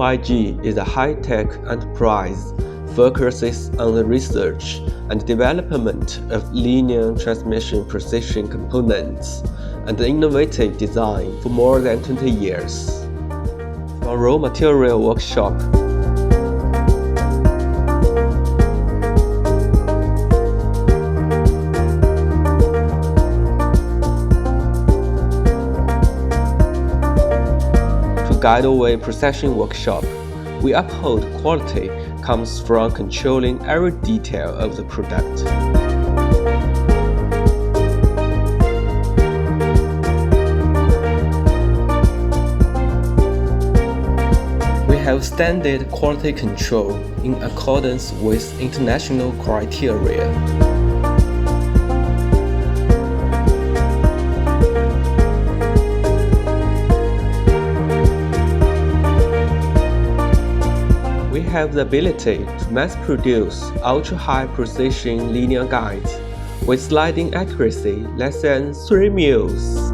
PYG is a high-tech enterprise focuses on the research and development of linear transmission precision components and innovative design for more than 20 years. From raw material workshop to guideway precision workshop, we uphold quality comes from controlling every detail of the product. We have standard quality control in accordance with international criteria. We have the ability to mass-produce ultra-high precision linear guides with sliding accuracy less than 3 mils.